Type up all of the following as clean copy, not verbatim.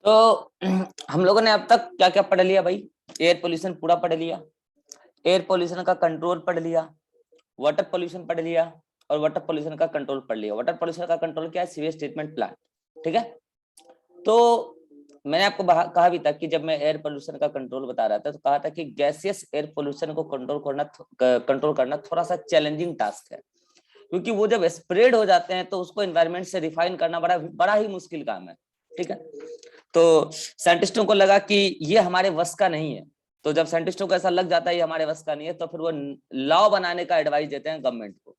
तो हम लोगों ने अब तक क्या क्या पढ़ लिया भाई। एयर पोल्यूशन पूरा पढ़ लिया, एयर पोल्यूशन का कंट्रोल पढ़ लिया, वाटर पोल्यूशन पढ़ लिया और वाटर पोल्यूशन का कंट्रोल पढ़ लिया। वाटर पोल्यूशन का कंट्रोल क्या है? Sewage treatment plant. ठीक है। तो मैंने आपको कहा भी था कि जब मैं एयर पोल्यूशन का कंट्रोल बता रहा था तो कहा था कि गैसियस एयर पोल्यूशन को कंट्रोल करना थोड़ा सा चैलेंजिंग टास्क है, क्योंकि वो जब स्प्रेड हो जाते हैं तो उसको एनवायरनमेंट से रिफाइन करना बड़ा बड़ा ही मुश्किल काम है। ठीक है। तो साइंटिस्टों को लगा कि ये हमारे वश का नहीं है। तो जब साइंटिस्टों को ऐसा लग जाता है ये हमारे वश का नहीं है, तो फिर वो लॉ बनाने का एडवाइस देते हैं गवर्नमेंट को।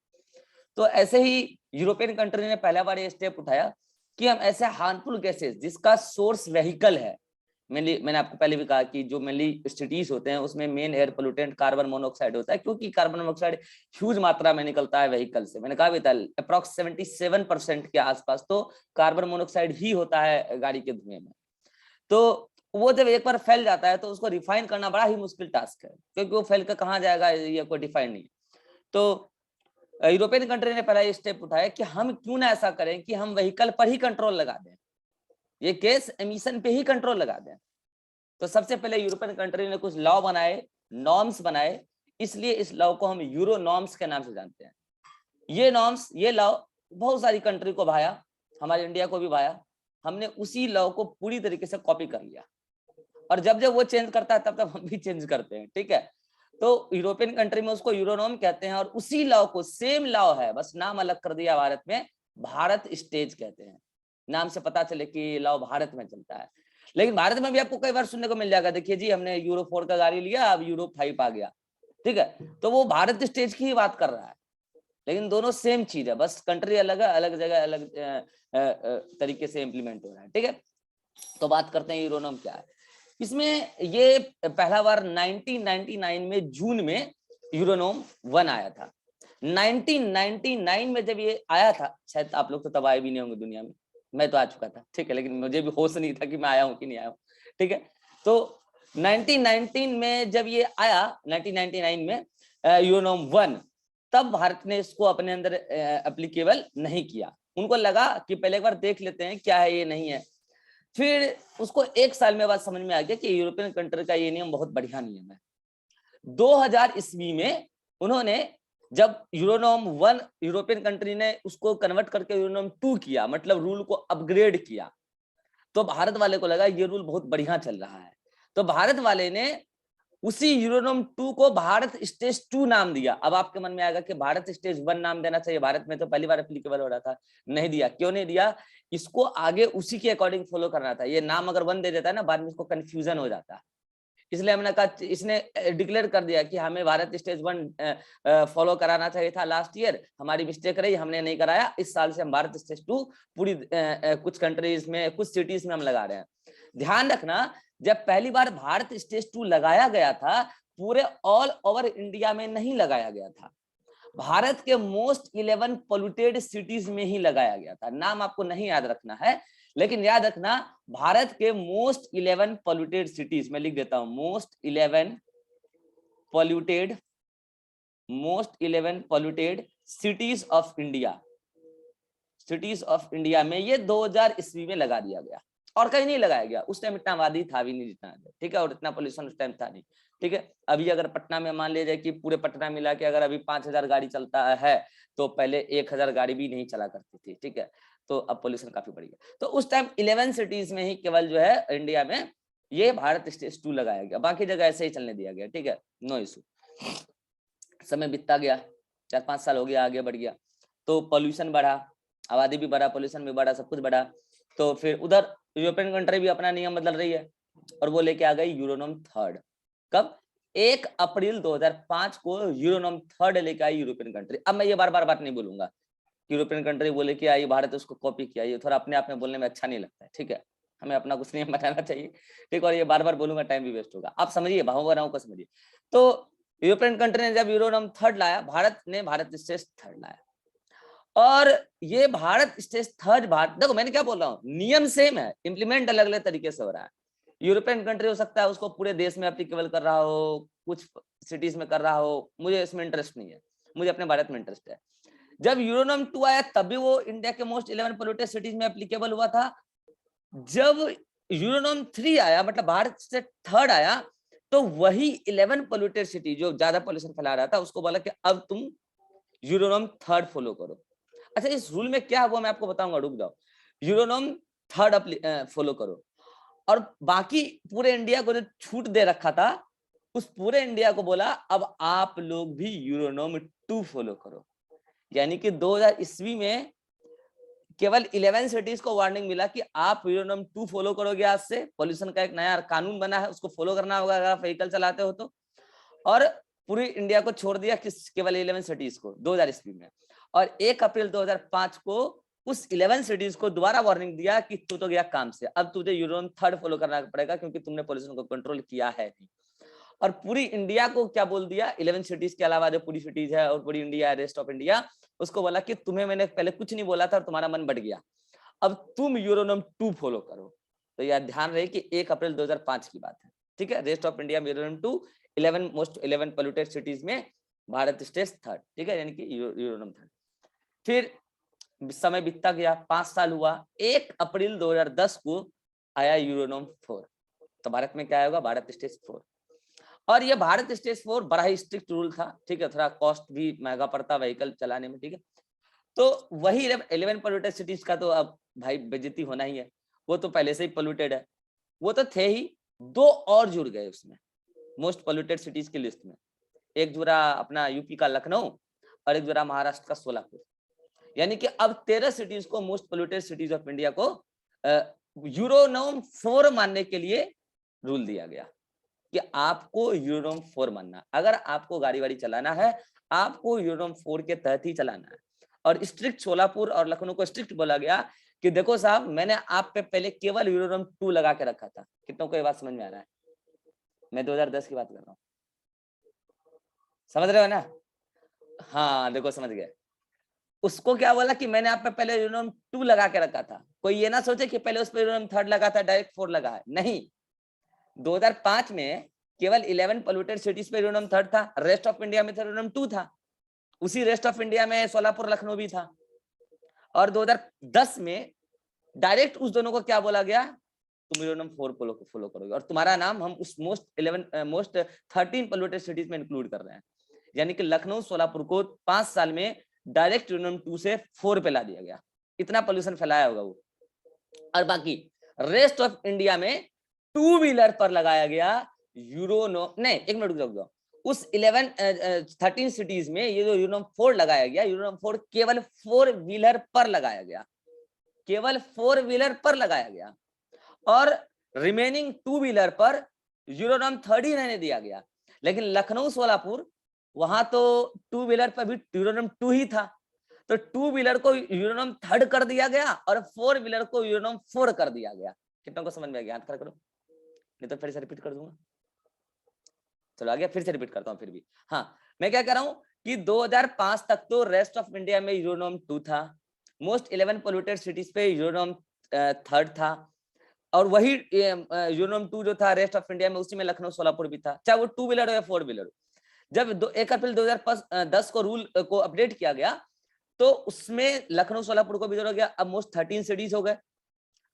तो ऐसे ही यूरोपियन कंट्री ने पहला बार ये स्टेप उठाया कि हम ऐसे हार्मफुल गैसेस जिसका सोर्स व्हीकल है, मेनली मैंने आपको पहले भी कहा कि जो मेनली सिटीज होते हैं उसमें main air pollutant carbon monoxide होता है, क्योंकि कार्बन मोनोऑक्साइड ह्यूज मात्रा में निकलता है व्हीकल से। मैंने कहा भी था अप्रॉक्स 77% के आसपास तो कार्बन मोनोऑक्साइड ही होता है गाड़ी के धुएं में। तो वो जब एक बार फैल जाता है तो उसको रिफाइन करना बड़ा ही मुश्किल टास्क है, क्योंकि वो फैल कर कहाँ जाएगा ये कोई डिफाइन नहीं। तो यूरोपियन कंट्री ने पहला स्टेप उठाया कि हम क्यों ना ऐसा करें कि हम व्हीकल पर ही कंट्रोल लगा दें, ये केस एमिशन पे ही कंट्रोल लगा दें। तो सबसे पहले यूरोपियन कंट्री ने कुछ लॉ बनाए, नॉर्म्स बनाए, इसलिए इस लॉ को हम यूरो नॉर्म्स के नाम से जानते हैं। ये नॉर्म्स, ये लॉ बहुत सारी कंट्री को भाया, हमारे इंडिया को भी भाया। हमने उसी लॉ को पूरी तरीके से कॉपी कर लिया, और जब जब वो चेंज करता है तब तब हम भी चेंज करते हैं। ठीक है। तो यूरोपियन कंट्री में उसको यूरोनॉर्म कहते हैं, और उसी लॉ को, सेम लॉ है बस नाम अलग कर दिया भारत में, भारत स्टेज कहते हैं। नाम से पता चले कि लॉ भारत में चलता है। लेकिन भारत में भी आपको कई बार सुनने को मिल जाएगा, देखिए जी हमने यूरो 4 का गाड़ी लिया, अब यूरो 5 आ गया। ठीक है। तो वो भारत स्टेज की ही बात कर रहा है, लेकिन दोनों सेम चीज है, बस कंट्री अलग है, अलग जगह अलग तरीके से इंप्लीमेंट हो रहा है। ठीक है। तो बात करते हैं यूरोनॉम क्या है। इसमें ये पहला बार 1999 में जून में यूरोनॉम 1 आया था। 1999 में जब ये आया था, शायद आप लोग तो तब आए भी नहीं होंगे दुनिया में, मैं तो आ चुका था। ठीक है। लेकिन मुझे भी होश नहीं था कि मैं आया हूं कि नहीं आया हूं। ठीक है। तो 1919 में जब ये आया, 1999 में यूरोनॉम 1, तब भारत ने इसको अपने अंदर एप्लीकेबल नहीं किया। उनको लगा कि पहले एक बार देख लेते हैं क्या है ये नहीं है। फिर उसको एक साल में बाद समझ में आ गया कि यूरोपियन कंट्री का ये नियम बहुत बढ़िया नियम है। 2000 ईस्वी में उन्होंने जब यूरोनॉम 1 यूरोपियन कंट्री ने उसको कन्वर्ट करके यूरोनॉम 2 किया, मतलब रूल को अपग्रेड किया, तो भारत वाले को लगा ये रूल बहुत बढ़िया चल रहा है। तो भारत वाले ने उसी यूरोनॉम 2 को भारत स्टेज 2 नाम दिया। अब आपके मन में आएगा कि भारत स्टेज 1 नाम देना चाहिए, भारत में तो पहली बार एप्लीकेबल हो रहा था। नहीं दिया। क्यों नहीं दिया? इसको आगे उसी के अकॉर्डिंग फॉलो करना था। ये नाम अगर 1 दे देता है ना, बाद में इसको कंफ्यूजन हो जाता है। इसलिए हमने कहा, इसने डिक्लेयर कर दिया कि हमें भारत स्टेज 1 फॉलो कराना चाहिए था। लास्ट ईयर हमारी मिस्टेक रही, हमने नहीं कराया। इस साल से हम भारत स्टेज 2 पूरी कुछ कंट्रीज में, कुछ सिटीज में हम लगा रहे हैं। ध्यान रखना, जब पहली बार भारत स्टेज 2 लगाया गया था, पूरे ऑल ओवर इंडिया में नहीं लगाया गया था। भारत के मोस्ट 11 पोल्यूटेड सिटीज में ही लगाया गया था। नाम आपको नहीं याद रखना है, लेकिन याद रखना भारत के मोस्ट 11 पोल्यूटेड सिटीज, मैं लिख देता हूं, most 11 polluted cities of India, cities of India में ये 2000 ईस्वी में लगा दिया गया, और कहीं नहीं लगाया गया। उस टाइम इतना आबादी था भी नहीं जितना। ठीक है। और इतना पोल्यूशन उस टाइम था नहीं। ठीक है। अभी अगर पटना में मान लिया जाए कि पूरे पटना मिला के अगर अभी 5000 गाड़ी चलता है, तो पहले 1000 गाड़ी भी नहीं चला करती थी। ठीक है। तो अब पोल्यूशन काफी बढ़ गया। तो उस टाइम 11 सिटीज में ही केवल जो है इंडिया में ये भारत स्टेज 2 लगाया गया, बाकी जगह ऐसे ही चलने दिया गया। ठीक है। No issue. समय बीतता गया, 4-5 साल हो गया, आगे बढ़ गया, तो पोल्यूशन बढ़ा, आबादी भी बढ़ा, पोल्यूशन भी बढ़ा, सब कुछ बढ़ा। तो फिर उधर यूरोपियन कंट्री भी अपना नियम बदल रही है, और वो लेके आ गई यूरोनॉम 3। कब? 1 अप्रैल 2005 को यूरोनॉम 3 लेके आई यूरोपियन कंट्री। अब मैं ये बार बार बात नहीं बोलूंगा, यूरोपियन कंट्री बोले कि आई, भारत उसको कॉपी किया, ये थोड़ा अपने आप में बोलने में अच्छा नहीं लगता है। ठीक है। हमें अपना कुछ नियम बनाना चाहिए। ठीक। और ये बार बार बोलूंगा टाइम भी वेस्ट होगा। आप समझिए, भावनाओं को समझिए। तो यूरोपियन कंट्री ने जब यूरोनॉम 3 लाया, भारत ने भारत स्टेज 3 लाया, और ये भारत स्टेज 3 भारत, देखो मैंने क्या बोल रहा हूँ, नियम सेम है, इंप्लीमेंट अलग अलग तरीके से हो रहा है। यूरोपियन कंट्री हो सकता है उसको पूरे देश में एप्लीकेबल कर रहा हो, कुछ सिटीज में कर रहा हो, मुझे इसमें इंटरेस्ट नहीं है, मुझे अपने भारत में इंटरेस्ट है। जब यूरोनॉम 2 आया तब भी वो इंडिया के मोस्ट 11 पोल्यूटेड सिटीज में एप्लीकेबल हुआ था। जब यूरोनॉम 3 आया, मतलब भारत से थर्ड आया, तो वही 11 पोल्यूटेड सिटी जो ज्यादा पोल्यूशन फैला रहा था उसको बोला कि अब तुम यूरोनॉम थर्ड फॉलो करो। अच्छा, इस रूल में क्या हुआ मैं आपको बताऊंगा, रुक जाओ। यूरोनॉम थर्ड फॉलो करो, और बाकी पूरे इंडिया को जो छूट दे रखा था उस पूरे इंडिया को बोला अब आप लोग भी यूरोनॉम 2 फॉलो करो। यानी कि 2000 ईस्वी में केवल 11 सिटीज को वार्निंग मिला कि आप यूरोनॉम 2 फॉलो करोगे, आज से पॉल्यूशन का एक नया कानून बना है, उसको फॉलो करना होगा अगर आप व्हीकल चलाते हो तो। और पूरी इंडिया को छोड़ दिया किस, केवल 11 सिटीज को 2000 ईस्वी में। और 1 अप्रैल 2005 को उस 11 सिटीज को दोबारा वार्निंग दिया कि तू तो गया काम से, अब तुझे यूरोनॉम थर्ड फॉलो करना पड़ेगा क्योंकि तुमने पॉल्यूशन को कंट्रोल किया है नहीं। और पूरी इंडिया को क्या बोल दिया, 11 सिटीज के अलावा जो पूरी सिटीज है और पूरी इंडिया, रेस्ट ऑफ इंडिया, उसको बोला कि तुम्हें मैंने पहले कुछ नहीं बोला था और तुम्हारा मन बढ़ गया, अब तुम यूरोनॉम 2 फॉलो करो। तो यह ध्यान रहे कि 1 अप्रैल 2005 की बात है, ठीक है। रेस्ट ऑफ इंडिया में यूरोनॉम 2, 11 मोस्ट 11 पोल्यूटेड सिटीज में भारत स्टेज थर्ड, ठीक है, यानी कि यूरोनॉम थर्ड। फिर समय बीतता गया, 5 साल हुआ, 1 अप्रैल 2010 को आया यूरोनॉम 4। तो भारत में क्या होगा, भारत स्टेज 4। और ये भारत स्टेज 4 बड़ा ही स्ट्रिक्ट रूल था, ठीक है, थोड़ा कॉस्ट भी महंगा पड़ता व्हीकल चलाने में, ठीक है। तो वही 11 पोल्यूटेड सिटीज का तो अब भाई बेइज्जती होना ही है, वो तो पहले से ही पोल्यूटेड है, वो तो थे ही, 2 और जुड़ गए उसमें मोस्ट पोल्यूटेड सिटीज की लिस्ट में। एक जुड़ा अपना यूपी का लखनऊ और एक जुड़ा महाराष्ट्र का सोलापुर। यानी कि अब 13 सिटीज को most polluted cities of India को यूरोनॉम 4 मानने के लिए रूल दिया गया कि आपको यूरोनॉम 4 मानना, अगर आपको गाड़ी वाड़ी चलाना है आपको यूरोनॉम 4 के तहत ही चलाना है। और स्ट्रिक्ट सोलापुर और लखनऊ को स्ट्रिक्ट बोला गया कि देखो साहब, मैंने आप पे पहले केवल यूरोनॉम 2 लगा के रखा था। कितनों को ये बात समझ में आ रहा है? मैं 2010 की बात कर रहा हूँ, समझ रहे हो ना? हाँ देखो, समझ गए। उसको क्या बोला कि मैंने आप पे पहले यूरोनॉम 2 लगा के रखा था। कोई ये ना सोचे कि पहले उस पर यूरोनॉम थर्ड लगा था, डायरेक्ट 4 लगा है, नहीं। 2005 में केवल 11 पोल्यूटेड सिटीज पे यूरोनॉम थर्ड था, रेस्ट ऑफ इंडिया में यूरोनॉम 2 था। उसी रेस्ट ऑफ इंडिया में सोलापुर लखनऊ भी था। और 2010 में डायरेक्ट उस दोनों को क्या बोला गया, तुम यूरोनॉम 4 फॉलो करोगे और तुम्हारा नाम हम उस मोस्ट 13 पोल्यूटेड सिटीज में इंक्लूड कर रहे हैं। यानी कि लखनऊ सोलापुर को 5 साल में डायरेक्ट यूरोनॉम 2 से 4 पे ला दिया गया। इतना पोल्यूशन फैलाया होगा वो। और बाकी रेस्ट ऑफ इंडिया में 2 व्हीलर पर लगाया गया यूरोनॉम, नहीं एक मिनट रुक जाओ, उस 13 सिटीज में ये जो यूरोनॉम 4 लगाया गया, यूरोनॉम 4 केवल 4 व्हीलर पर लगाया गया, केवल 4 व्हीलर पर लगाया गया। और रिमेनिंग 2 व्हीलर पर यूरोनॉम 3 ही रहने दिया गया। लेकिन लखनऊ सोलापुर वहां तो 2 व्हीलर पर भी यूरोनॉम 2 ही था, तो 2 व्हीलर को यूरोनॉम 3 कर दिया गया और 4 व्हीलर को यूरोनॉम 4 कर दिया गया। कितना को समझ में आ गया? हाथ खड़ा करो, नहीं तो फिर से रिपीट कर दूंगा। चलो आ गया, फिर से रिपीट करता हूँ फिर भी। हाँ, मैं क्या कह रहा हूँ कि 2005 तक तो रेस्ट ऑफ इंडिया में यूरोनॉम 2 था, मोस्ट 11 पोल्यूटेड सिटीज पे यूरोनॉम 3 था, और वही यूरोनॉम 2 जो था रेस्ट ऑफ इंडिया में, उसी में लखनऊ सोलापुर भी था, चाहे वो 2 व्हीलर हो या 4 व्हीलर हो। जब 1 अप्रैल 2010 को रूल को अपडेट किया गया तो उसमें लखनऊ सोलापुर को भी जोड़ा गया, अब मोस्ट 13 सिटीज हो गए।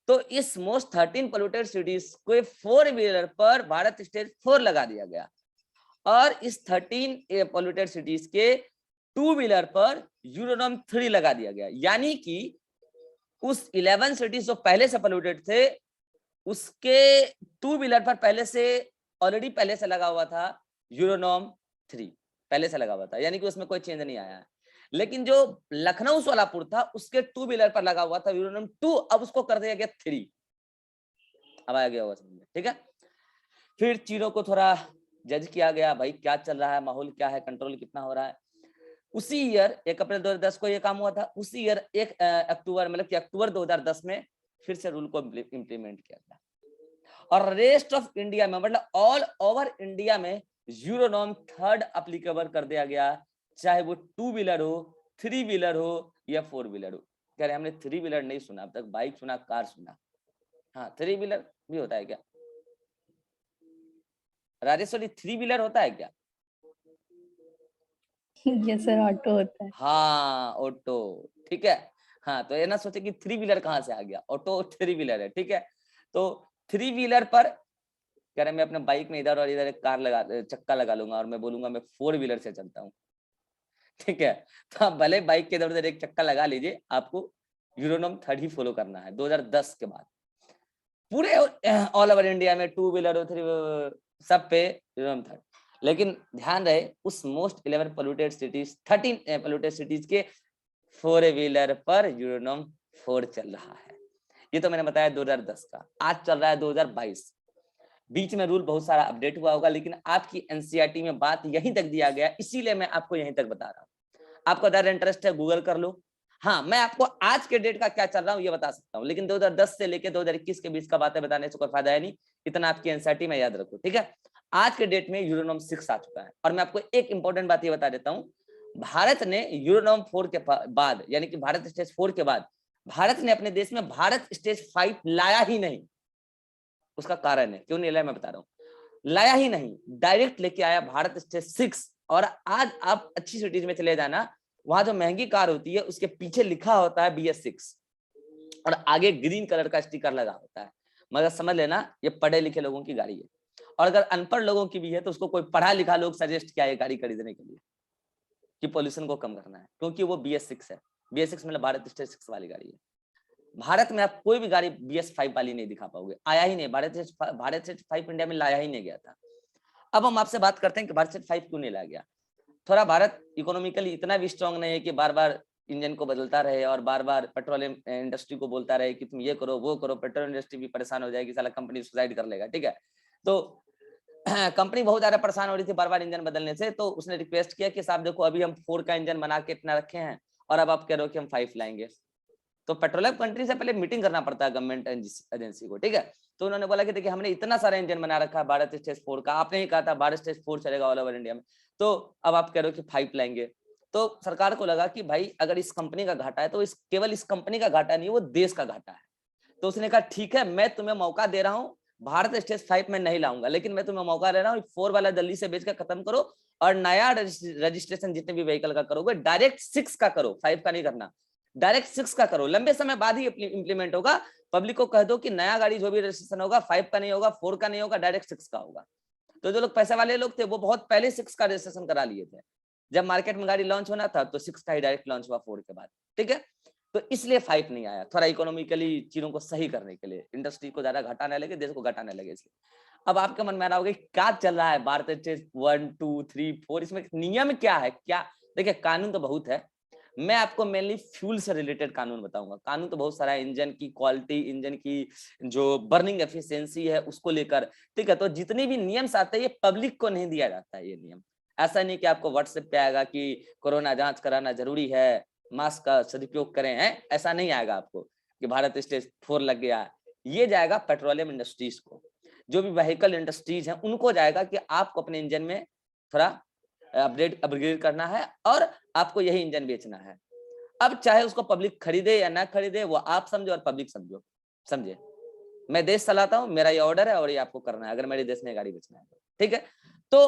तो इस मोस्ट 13 पोल्यूटेड सिटीज को 4 व्हीलर पर भारत स्टेज 4 लगा दिया गया, और इस 13 पोल्यूटेड सिटीज के 2 व्हीलर पर यूरोनॉम 3 लगा दिया गया। यानी कि उस 11 सिटीज जो पहले से पोल्यूटेड थे उसके 2 व्हीलर पर पहले से लगा हुआ था यूरोनॉम 3, पहले से लगा हुआ था, यानी कि उसमें कोई चेंज नहीं आया है। लेकिन जो लखनऊ सोलापुर था उसके 2 व्हीलर पर लगा हुआ था यूरोनॉम 2, अब उसको कर दिया गया 3। अब आ गया होगा समझ में, ठीक है। फिर चीजों को थोड़ा जज किया गया, भाई क्या चल रहा है, माहौल क्या है, कंट्रोल कितना हो रहा है। उसी ईयर 1 अप्रैल 2010 को ये काम हुआ था। उसी ईयर 1 अक्टूबर मतलब कि अक्टूबर 2010 में फिर से रूल को इम्प्लीमेंट किया गया, और रेस्ट ऑफ इंडिया में मतलब ऑल ओवर इंडिया में यूरोनॉम 3 अप्लीकेबल कर दिया गया, चाहे वो 2 व्हीलर हो, 3 व्हीलर हो या 4 व्हीलर हो। कह रहे हमने 3 व्हीलर नहीं सुना अब तक, बाइक सुना, कार सुना। हाँ 3 व्हीलर भी होता है क्या राजेश्वरी? 3 व्हीलर होता है क्या? यस सर, ऑटो होता है। हाँ ऑटो, ठीक है। हाँ तो ये ना सोचे कि 3 व्हीलर कहाँ से आ गया, ऑटो 3 व्हीलर है, ठीक है। तो 3 व्हीलर पर कह रहे मैं अपने बाइक में इधर और इधर एक चक्का लगा लूंगा और मैं बोलूंगा मैं 4 व्हीलर से चलता हूँ, ठीक है। तो आप भले बाइक के इधर उधर एक चक्का लगा लीजिए, आपको यूरोनॉम 3 ही फॉलो करना है 2010 के बाद। पूरे ऑल ओवर इंडिया में 2 व्हीलर 3 सब पे यूरोनॉम 3। लेकिन ध्यान रहे उस most 11 polluted cities 13 polluted cities के 4 व्हीलर पर यूरोनॉम 4 चल रहा है। ये तो मैंने बताया 2010 का। आज चल रहा है 2022। बीच में रूल बहुत सारा अपडेट हुआ होगा, लेकिन आपकी एनसीईआरटी में बात यहीं तक दिया गया, इसीलिए मैं आपको यहीं तक बता रहा हूँ। आपको अगर इंटरेस्ट है गूगल कर लो। हाँ, मैं आपको आज के डेट का क्या चल रहा हूँ ये बता सकता हूँ, लेकिन 2010 से लेकर 2021 के बीच का बातें बताने से कोई फायदा है नहीं। इतना आपकी एनसीईआरटी में याद रखो, ठीक है। आज के डेट में यूरोनॉम 6 आ चुका है। और मैं आपको एक इंपॉर्टेंट बात ये बता देता हूँ, भारत ने यूरोनॉम 4 के बाद, यानी कि भारत स्टेज 4 के बाद, भारत ने अपने देश में भारत स्टेज 5 लाया ही नहीं। उसका कारण है, क्यों नहीं लाया मैं बता रहा हूँ। लाया ही नहीं, डायरेक्ट लेके आया भारत स्टेज 6। और आज आप अच्छी सिटीज में चले जाना, वहां जो महंगी कार होती है उसके पीछे लिखा होता है BS6 और आगे ग्रीन कलर का स्टिकर लगा होता है। मगर समझ लेना ये पढ़े लिखे लोगों की गाड़ी है, और अगर अनपढ़ लोगों की भी है तो उसको कोई पढ़ा लिखा लोग सजेस्ट किया है गाड़ी खरीदने के लिए कि पोल्यूशन को कम करना है, क्योंकि वो BS6 है। BS6 मतलब भारत स्टेज 6 वाली गाड़ी है। भारत में आप कोई भी गाड़ी BS5 वाली नहीं दिखा पाओगे, आया ही नहीं। भारत स्टेज 5 इंडिया में लाया ही नहीं गया था। अब हम आपसे बात करते हैं कि भारत स्टेज 5 क्यों नहीं लाया गया। थोड़ा भारत इकोनॉमिकली इतना भी स्ट्रांग नहीं है कि बार बार इंजन को बदलता रहे और बार बार पेट्रोलियम इंडस्ट्री को बोलता रहे कि तुम ये करो वो करो। पेट्रोल इंडस्ट्री भी परेशान हो जाएगी, साला कंपनी सुसाइड कर लेगा, ठीक है। तो कंपनी बहुत ज्यादा परेशान हो रही थी बार बार इंजन बदलने से, तो उसने रिक्वेस्ट किया कि साहब देखो अभी हम 4 का इंजन बना के इतना रखे हैं और अब आप कह रहे हो कि हम 5 लाएंगे। तो पेट्रोलियम कंट्री से पहले मीटिंग करना पड़ता है गवर्नमेंट एजेंसी को, ठीक है। तो उन्होंने बोला कि देखिए हमने इतना सारा इंजन बना रखा है भारत स्टेज 4 का, आपने ही कहा था भारत स्टेज 4 चलेगा ऑल ओवर इंडिया में, तो अब आप कह रहे हो कि 5 लाएंगे। तो सरकार को लगा कि भाई अगर इस कंपनी का घाटा है तो केवल इस कंपनी का घाटा नहीं, वो देश का घाटा है। तो उसने कहा ठीक है, मैं तुम्हें मौका दे रहा हूँ, भारत स्टेज 5 में नहीं लाऊंगा, लेकिन मैं तुम्हें मौका दे रहा हूँ 4 वाला जल्दी से बेच कर खत्म करो और नया रजिस्ट्रेशन जितने भी व्हीकल का करोगे डायरेक्ट 6 का करो, 5 का नहीं करना, डायरेक्ट 6 का करो। लंबे समय बाद ही इंप्लीमेंट होगा। पब्लिक को कह दो कि नया गाड़ी जो भी रजिस्ट्रेशन होगा 5 का नहीं होगा, 4 का नहीं होगा, डायरेक्ट 6 का होगा। तो जो लोग पैसे वाले लोग थे वो बहुत पहले 6 का रजिस्ट्रेशन करा लिए थे। जब मार्केट में गाड़ी लॉन्च होना था तो 6 का ही डायरेक्ट लॉन्च हुआ 4 के बाद, ठीक है। तो इसलिए 5 नहीं आया, थोड़ा इकोनॉमिकली चीजों को सही करने के लिए, इंडस्ट्री को ज्यादा घाटा न लगे, देश को घाटा न लगे इसलिए। अब आपके मन में आ रहा होगा क्या चल रहा है भारत स्टेज 1 2 3 4, इसमें नियम क्या है क्या। देखिए कानून तो बहुत है, मैं आपको मेनली फ्यूल से रिलेटेड कानून बताऊंगा। कानून तो बहुत सारा है, इंजन की क्वालिटी, इंजन की जो बर्निंग एफिशिएंसी है उसको लेकर, ठीक है। तो जितने भी नियम आते हैं ये पब्लिक को नहीं दिया जाता है। ये नियम ऐसा नहीं कि आपको व्हाट्सएप पे आएगा कि कोरोना जांच कराना जरूरी है, मास्क का सदुपयोग करें, है ऐसा नहीं आएगा आपको कि भारत स्टेज 4 लग गया। ये जाएगा पेट्रोलियम इंडस्ट्रीज को, जो भी व्हीकल इंडस्ट्रीज हैं उनको जाएगा कि आपको अपने इंजन में थोड़ा अपग्रेड करना है और आपको यही इंजन बेचना है। अब चाहे उसको पब्लिक खरीदे या ना खरीदे वो आप समझो और पब्लिक समझो, समझे। मैं देश चलाता हूं, मेरा ये ऑर्डर है और ये आपको करना है अगर मेरे देश में गाड़ी बेचना है, ठीक है। तो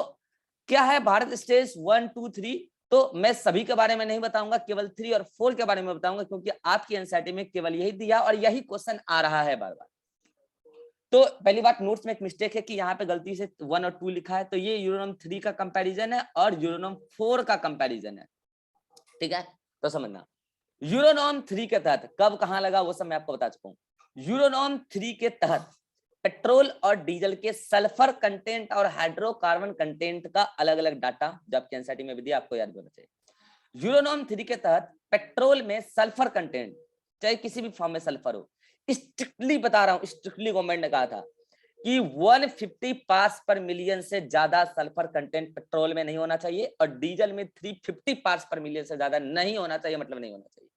क्या है भारत स्टेज 1 2 3, तो मैं सभी के बारे में नहीं बताऊंगा, केवल 3 और 4 के बारे में बताऊंगा, क्योंकि आपकी एनसीईआरटी में केवल यही दिया और यही क्वेश्चन आ रहा है बार बार। तो पहली बात, नोट्स में एक मिस्टेक है कि यहाँ पे गलती से 1 और 2 लिखा है, तो ये यूरोनॉम 3 का कंपैरिजन है और यूरोनॉम 4 का कंपैरिजन है, ठीक है। तो समझना यूरोनॉम 3 के तहत कब कहां लगा वो सब मैं आपको बता चुका हूं। यूरोनॉम 3 के तहत पेट्रोल और डीजल के सल्फर कंटेंट और हाइड्रोकार्बन कंटेंट का अलग अलग डाटा जो आपके एनसीईआरटी में भी दिया, आपको याद होना चाहिए। यूरोनॉम 3 के तहत पेट्रोल में सल्फर कंटेंट, चाहे किसी भी फॉर्म में सल्फर हो, स्ट्रिक्टली बता रहा हूं, स्ट्रिक्टली गवर्नमेंट ने कहा था कि 150 पार्ट्स पर मिलियन से ज्यादा सल्फर कंटेंट पेट्रोल में नहीं होना चाहिए और डीजल में 350 पार्ट्स पर मिलियन से ज्यादा नहीं होना चाहिए, मतलब नहीं होना चाहिए।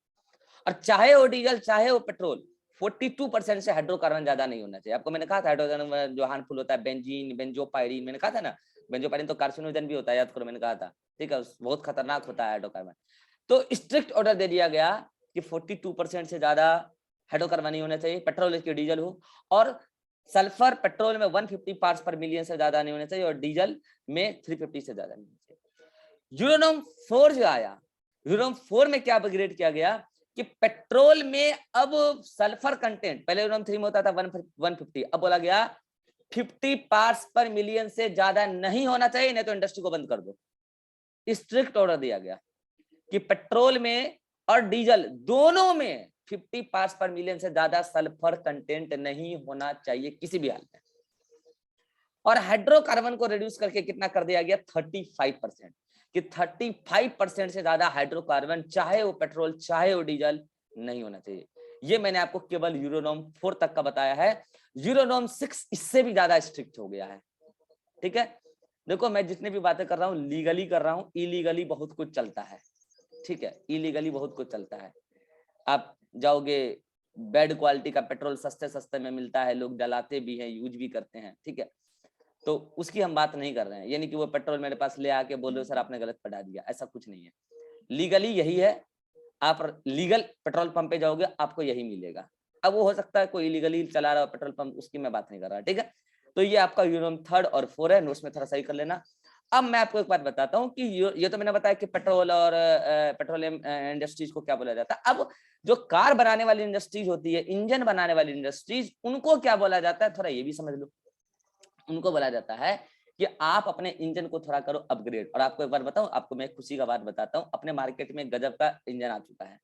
और चाहे वो डीजल चाहे वो पेट्रोल 42% से हाइड्रोकार्बन ज्यादा नहीं होना चाहिए। आपको मैंने कहा था हाइड्रोकार्बन जो हार्मफुल होता है बेंजीन, बेंजोपायरीन, मैंने कहा था ना, बेंजोपायरीन तो कार्सिनोजन भी होता है, याद करो मैंने कहा था, ठीक है, बहुत खतरनाक होता है हाइड्रोकार्बन। तो स्ट्रिक्ट ऑर्डर दे दिया गया कि 42% से ज्यादा हाइड्रोकार्बन नहीं होना चाहिए, पेट्रोल की डीजल हो, और सल्फर पेट्रोल में 150 पार्ट्स पर मिलियन से ज्यादा नहीं होना चाहिए और डीजल में 350 से ज्यादा नहीं होना चाहिए। यूरोनॉम 4 जो आया, यूरोनॉम 4 में क्या अपग्रेड किया गया कि पेट्रोल में अब सल्फर कंटेंट पहले यूरेनियम 3 में होता था 150, अब बोला गया 50 पार्ट्स पर मिलियन से ज्यादा नहीं होना चाहिए, नहीं तो इंडस्ट्री को बंद कर दो। स्ट्रिक्ट ऑर्डर दिया गया कि पेट्रोल में और डीजल दोनों में 50 पार्ट्स पर मिलियन से ज्यादा सल्फर कंटेंट नहीं होना चाहिए किसी भी हाल में। और हाइड्रोकार्बन को रिड्यूस करके कितना कर दिया गया 35%, कि 35% से ज्यादा हाइड्रोकार्बन चाहे वो पेट्रोल चाहे वो डीजल नहीं होना चाहिए। ये मैंने आपको केवल यूरोनॉर्म 4 तक का बताया है। यूरोनॉर्म 6 इससे भी ज्यादा स्ट्रिक्ट हो गया है। ठीक है, देखो मैं जितने भी बातें कर रहा हूँ लीगली कर रहा हूँ, इलीगली बहुत कुछ चलता है। ठीक है, इलीगली बहुत कुछ चलता है। आप जाओगे बैड क्वालिटी का पेट्रोल सस्ते सस्ते में मिलता है, लोग जलाते भी हैं, यूज भी करते हैं। ठीक है, तो उसकी हम बात नहीं कर रहे हैं, यानी कि वो पेट्रोल मेरे पास ले आके बोल रहे हो सर आपने गलत पटा दिया, ऐसा कुछ नहीं है। लीगली यही है, आप लीगल पेट्रोल पंप पे जाओगे आपको यही मिलेगा। अब वो हो सकता है कोई इलीगली चला रहा हो पेट्रोल पंप, उसकी मैं बात नहीं कर रहा। ठीक है, तो ये आपका यूरोनॉर्म 3 और 4 है, नोट्स में थोड़ा सही कर लेना। अब मैं आपको एक बात बताता हूँ कि ये तो मैंने बताया कि पेट्रोल और पेट्रोलियम इंडस्ट्रीज को क्या बोला जाता है। अब जो कार बनाने वाली इंडस्ट्रीज होती है, इंजन बनाने वाली इंडस्ट्रीज, उनको क्या बोला जाता है, थोड़ा ये भी समझ लो। उनको बोला जाता है कि आप अपने इंजन को थोड़ा करो अपग्रेड। और आपको एक बार बताऊं, आपको मैं खुशी का बात बताता हूं, अपने मार्केट में गजब का इंजन आ चुका है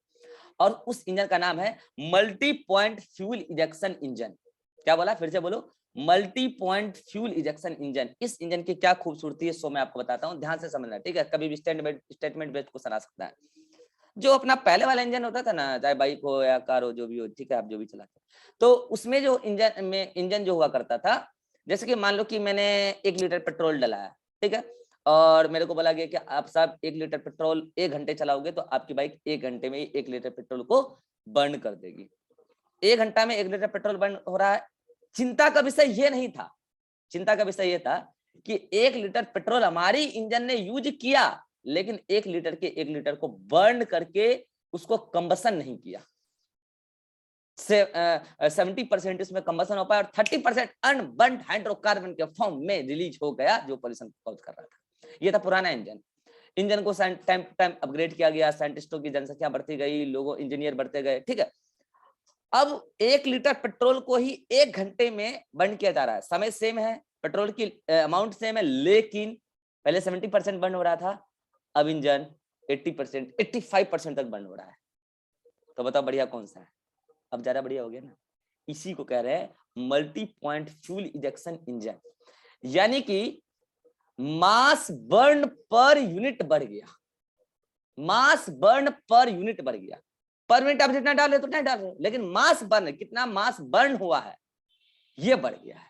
और उस इंजन का नाम है multi point fuel injection engine. क्या बोला, फिर से बोलो, multi point fuel injection engine. इस इंजन की क्या खूबसूरती है सो मैं आपको बताता हूं, ध्यान से समझना। ठीक है, कभी भी स्टेटमेंट बेस्ड क्वेश्चन आ सकता है। जो अपना पहले वाला इंजन होता था ना, चाहे बाइक हो या कार हो, जो भी हो, ठीक है, आप जो भी चलाते, तो उसमें जो इंजन जो हुआ करता था, जैसे कि मान लो कि मैंने 1 लीटर पेट्रोल डलाया, ठीक है, और मेरे को बोला गया कि आप साहब 1 लीटर पेट्रोल 1 घंटे चलाओगे तो आपकी बाइक 1 घंटे में ही 1 लीटर पेट्रोल को बर्न कर देगी। 1 घंटा में 1 लीटर पेट्रोल बर्न हो रहा है। चिंता का विषय ये नहीं था, चिंता का विषय ये था कि 1 लीटर पेट्रोल हमारी इंजन ने यूज किया, लेकिन 1 लीटर के 1 लीटर को बर्न करके उसको कंबसन नहीं किया। 70% इसमें कंबसन हो पाया और 30% अनबर्न्ड हाइड्रोकार्बन के फॉर्म में रिलीज हो गया, जो पॉल्यूशन कॉज कर रहा था। ये था पुराना इंजन। इंजन को टाइम टू टाइम अपग्रेड किया गया, साइंटिस्टों की जनसंख्या बढ़ती गई, लोगों इंजीनियर बढ़ते गए। ठीक है, अब 1 लीटर पेट्रोल को ही 1 घंटे में बर्न किया जा रहा है। समय सेम है, पेट्रोल की अमाउंट सेम है, लेकिन पहले 70% बर्न हो रहा था, अब इंजन 80%, 85% तक बर्न हो रहा है। तो बताओ बढ़िया कौन सा है? अब ज्यादा बढ़िया हो गया ना। इसी को कह रहे हैं multi point fuel injection engine, यानी कि मास बर्न पर यूनिट बढ़ गया, मास बर्न पर यूनिट बढ़ गया। पर मिनट आप जितना डाल रहे तो नहीं डाल रहे, लेकिन मास बर्न, कितना मास बर्न हुआ है, ये बढ़ गया है।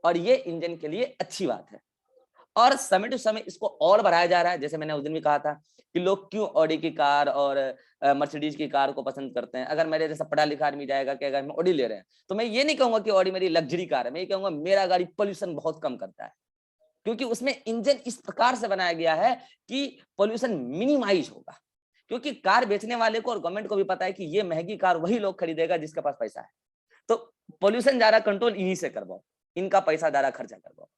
और ये इंजन के लिए अच्छी बात है। और समय टू समय इसको और बढ़ाया जा रहा है। जैसे मैंने उस दिन भी कहा था कि लोग क्यों ऑडी की कार और मर्सिडीज की कार को पसंद करते हैं। अगर मेरे जैसा पढ़ा लिखा आदमी जाएगा कि अगर हम ऑडी ले रहे हैं, तो मैं ये नहीं कहूंगा कि ऑडी मेरी लग्जरी कार है, मैं ये कहूंगा मेरा गाड़ी पोल्यूशन बहुत कम करता है, क्योंकि उसमें इंजन इस प्रकार से बनाया गया है कि पोल्यूशन मिनिमाइज होगा। क्योंकि कार बेचने वाले को और गवर्नमेंट को भी पता है कि ये महंगी कार वही लोग खरीदेगा जिसके पास पैसा है, तो पोल्यूशन ज्यादा कंट्रोल इन्हीं से करवाओ, इनका पैसा ज्यादा खर्चा करवाओ।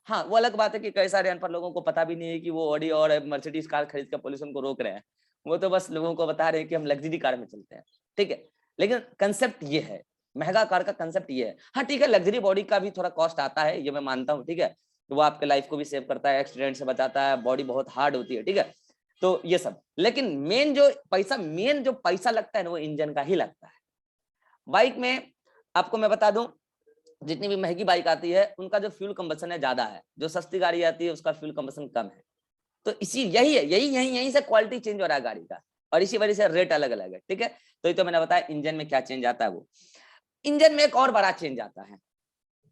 हाँ, वो अलग बात है कि कई सारे अनपढ़ लोगों को पता भी नहीं है कि वो ऑडी और मर्सिडीज कार खरीद कर पोल्यूशन को रोक रहे हैं। वो तो बस लोगों को बता रहे हैं कि हम लग्जरी कार में चलते हैं। ठीक है, लेकिन कंसेप्ट ये है, महंगा कार का कंसेप्ट ये है। हाँ ठीक है, लग्जरी बॉडी का भी थोड़ा कॉस्ट आता है, ये मैं मानता हूँ। ठीक है, तो वो आपके लाइफ को भी सेव करता है, एक्सीडेंट से बचाता है, बॉडी बहुत हार्ड होती है। ठीक है, तो ये सब, लेकिन मेन जो पैसा लगता है ना, वो इंजन का ही लगता है। बाइक में आपको मैं बता दूं, जितनी भी महंगी बाइक आती है उनका जो फ्यूल कंबसन है ज्यादा है, जो सस्ती गाड़ी आती है उसका फ्यूल कंबसन कम है। तो इसी यही है, यही से क्वालिटी चेंज हो रहा है गाड़ी का, और इसी वजह से रेट अलग अलग है। ठीक है, तो ये तो मैंने बताया इंजन में क्या चेंज आता है। वो इंजन में एक और बड़ा चेंज आता है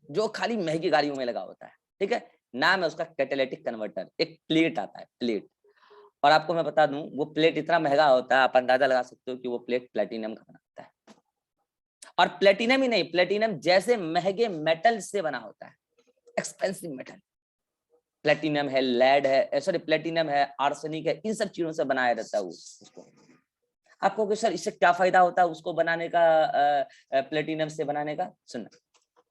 जो खाली महंगी गाड़ियों में लगा होता है। ठीक है, नाम है उसका कैटालिटिक कन्वर्टर। एक प्लेट आता है, प्लेट, और आपको मैं बता दूं वो प्लेट इतना महंगा होता है, आप अंदाजा लगा सकते हो कि वो प्लेट प्लेटिनम का बना होता है। और प्लेटिनम ही नहीं, प्लेटिनम जैसे महंगे मेटल से बना होता है, एक्सपेंसिव मेटल। प्लेटिनम है, लेड है, सॉरी प्लेटिनम है, आर्सेनिक है, इन सब चीजों से बनाया रहता है वो उसको। आपको कि सर इससे क्या फायदा होता है उसको बनाने का, प्लेटिनम से बनाने का? सुनना,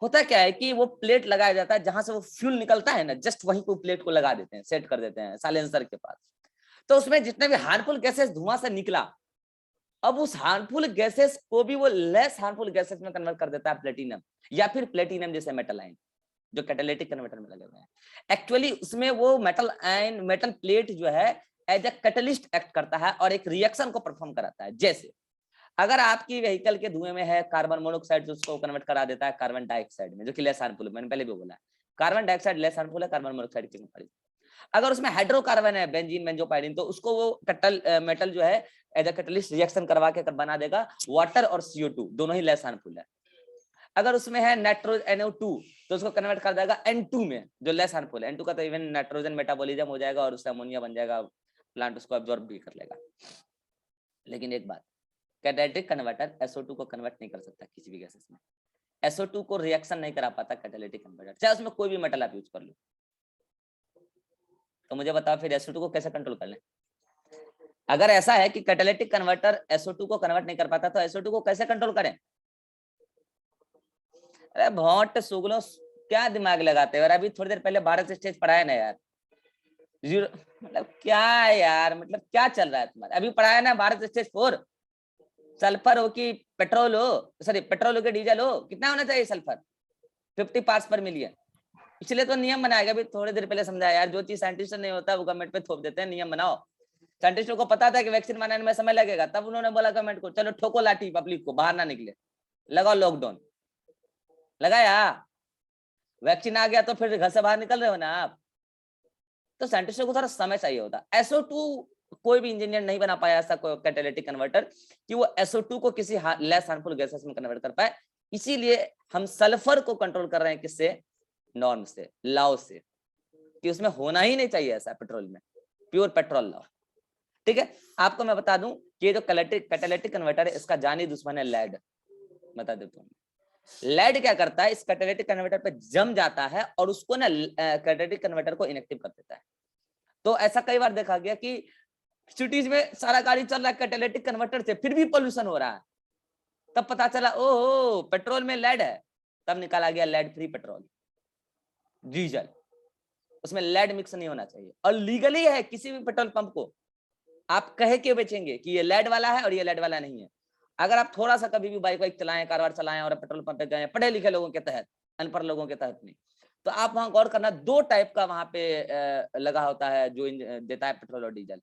होता क्या है कि वो प्लेट लगाया जाता है, जहां से वो फ्यूल निकलता है ना, जस्ट वहीं को प्लेट को लगा देते हैं, सेट कर देते हैं साइलेंसर के पास। तो उसमें जितने भी हार्मफुल गैसेस धुआं से निकला, अब उस हार्मफुल गैसेस को भी वो लेस हार्मफुल गैसेस में कन्वर्ट कर देता है प्लेटिनम, या फिर प्लेटिनम जैसे मेटल आयन जो कैटालिटिक कन्वर्टर में लगे हुए हैं। एक्चुअली उसमें वो मेटल आयन, मेटल प्लेट जो है एज ए कैटलिस्ट एक्ट करता है और एक रिएक्शन को परफॉर्म कराता है। जैसे अगर आपकी व्हीकल के धुएं में है कार्बन मोनोऑक्साइड, जो उसको कन्वर्ट करा देता है कार्बन डाइऑक्साइड में, जो कि लेस हार्मफुल है, मैंने पहले भी बोला है कार्बन डाइऑक्साइड लेस हार्मफुल है कार्बन मोनोऑक्साइड के मुकाबले। अगर उसमें हाइड्रोकार्बन है, बेंजीन बेंजोपाइरिन, तो उसको वो मेटल जो है एज ए कैटलिस्ट रिएक्शन करवा के बना देगा वाटर और CO2, दोनों ही लेस हार्मफुल है। अगर उसमें है नाइट्रोजन NO2 तो उसको कन्वर्ट कर देगा N2 में, जो लेस हार्मफुल है। N2 का तो इवन नाइट्रोजन मेटाबॉलिज्म हो जाएगा और उससे अमोनिया बन जाएगा, प्लांट उसको एब्जॉर्ब भी कर लेगा। लेकिन एक बात, कैटालिटिक कन्वर्टर SO2 को कन्वर्ट नहीं कर सकता किसी भी गैसेस में। SO2 को रिएक्शन नहीं करा पाता कैटालिटिक कन्वर्टर, चाहे उसमें कोई भी मेटल आप यूज कर लो। तो मुझे बताओ फिर SO2 को कैसे कंट्रोल कर लें? अगर ऐसा है कि कैटालिटिक कन्वर्टर SO2 को कन्वर्ट नहीं कर पाता तो SO2 को कैसे कंट्रोल करें? अरे भौंट सुगलो, क्या दिमाग लगाते हो यार? अभी थोड़ी देर पहले भारत स्टेज पढ़ाया ना यार, जीरो, मतलब क्या यार, मतलब क्या चल रहा है तुम्हारा? अभी पढ़ाया ना भारत स्टेज 4, सल्फर हो कि पेट्रोल हो, सॉरी पेट्रोल हो कि डीजल हो, कितना होना चाहिए सल्फर? 50 पार्ट्स पर मिलियन। इसलिए तो नियम बनाएगा। अभी थोड़ी देर पहले समझाया यार, जो चीज साइंटिस्ट नहीं होता वो गवर्नमेंट पे थोप देते हैं, नियम बनाओ। साइंटिस्टों को पता था कि वैक्सीन बनाने में समय लगेगा, तब उन्होंने बोला गवर्नमेंट को, चलो ठोको लाठी पब्लिक को, बाहर ना निकले, लगाओ लॉकडाउन। लगाया, वैक्सीन आ गया तो फिर घर से बाहर निकल रहे हो ना आप। तो साइंटिस्टों को थोड़ा समय चाहिए होता। SO2 कोई भी इंजीनियर नहीं बना पाया ऐसा कोई कैटालिटिक कन्वर्टर कि वो SO2 को किसी लेस हार्मफुल गैसेस में कन्वर्ट कर पाए। इसीलिए हम सल्फर को कंट्रोल कर रहे हैं, किससे? नॉर्म से, लॉ से, कि उसमें होना ही नहीं चाहिए ऐसा पेट्रोल में, प्योर पेट्रोल लॉ। ठीक है, आपको मैं बता दूं कि ये जो कैटालिटिक कन्वर्टर है इसका जानी दुश्मन है लेड। बता देता हूँ, लेड क्या करता है, इस कैटालिटिक कन्वर्टर पे जम जाता है और उसको ना कैटालिटिक कन्वर्टर को इनएक्टिव कर देता है। तो ऐसा कई बार देखा गया कि सिटीज में सारा गाड़ी चल रहा है कैटालिटिक कन्वर्टर से, फिर भी पोल्यूशन हो रहा है। तब पता चला ओहो पेट्रोल में लेड है, तब निकाला गया लेड फ्री पेट्रोल, डीजल, उसमें लेड मिक्स नहीं होना चाहिए। और लीगली है, किसी भी पेट्रोल पंप को आप कहे के बेचेंगे कि ये लेड वाला है और ये लेड वाला नहीं है। अगर आप थोड़ा सा कभी भी बाइक चलाएं, कार चलाएं और पेट्रोल पंप पे गए, पढ़े लिखे लोगों के तहत, अनपढ़ लोगों के तहत नहीं, तो आप वहां गौर करना, दो टाइप का वहां पे लगा होता है जो देता है पेट्रोल और डीजल।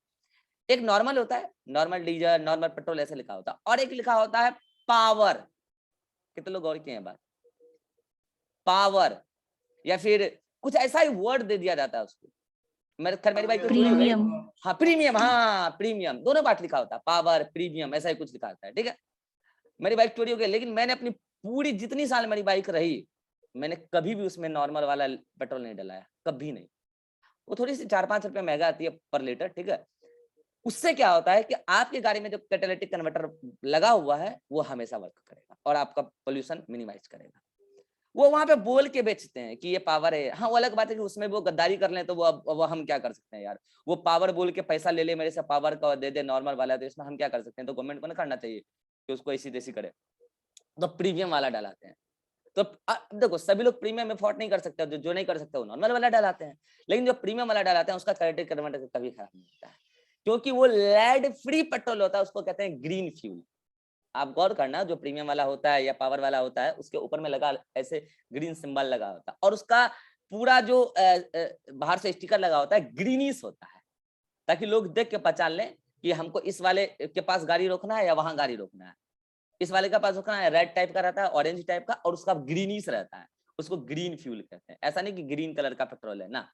एक नॉर्मल होता है, नॉर्मल डीजल, नॉर्मल पेट्रोल ऐसे लिखा होता है, और एक लिखा होता है पावर। कितने लोग गौर किए हैं बात? पावर, या फिर कुछ ऐसा ही वर्ड दे दिया जाता है उसको। मेरी बाइक तो चोरी हो गई। हाँ प्रीमियम, हाँ प्रीमियम, दोनों बात लिखा होता है, पावर प्रीमियम ऐसा ही कुछ लिखा होता है। ठीक है, मेरी बाइक चोरी हो गई, लेकिन मैंने अपनी पूरी जितनी साल मेरी बाइक रही, मैंने कभी भी उसमें नॉर्मल वाला पेट्रोल नहीं डलाया, कभी नहीं। वो थोड़ी सी 4-5 रुपए महंगा आती है पर लीटर, ठीक है। उससे क्या होता है कि आपकी गाड़ी में जो कैटालिटिक कन्वर्टर लगा हुआ है वो हमेशा वर्क करेगा और आपका पोल्यूशन मिनिमाइज करेगा। वो वहां पे बोल के बेचते हैं कि ये पावर है। हाँ वो अलग बात है कि उसमें वो गद्दारी कर लें, तो वो हम क्या कर सकते हैं यार? वो पावर बोल के पैसा ले ले मेरे से, पावर का दे दे नॉर्मल वाला, तो इसमें हम क्या कर सकते हैं? तो गवर्नमेंट को ना करना चाहिए कि उसको ऐसी तैसी करे, तो प्रीमियम वाला डलाते हैं। तो देखो सभी लोग प्रीमियम अफोर्ड नहीं कर सकते, जो नहीं कर सकते वो नॉर्मल वाला डलाते हैं। लेकिन जो प्रीमियम वाला डलाते हैं उसका कैटालिटिक कन्वर्टर कभी खराब नहीं होता है, क्योंकि वो लेड फ्री पेट्रोल होता है, उसको कहते हैं ग्रीन फ्यूल। आप गौर करना, जो प्रीमियम वाला होता है या पावर वाला होता है, उसके ऊपर में लगा ऐसे ग्रीन सिंबल लगा होता है, और उसका पूरा जो बाहर से स्टिकर लगा होता है ग्रीनिश होता है, ताकि लोग देख के पहचान लें कि हमको इस वाले के पास गाड़ी रोकना है या वहां गाड़ी रोकना है। इस वाले का पास रोकना है, रेड टाइप का रहता है, ऑरेंज टाइप का, और उसका ग्रीनिश रहता है, उसको ग्रीन फ्यूल कहते हैं। ऐसा नहीं कि ग्रीन कलर का पेट्रोल है ना,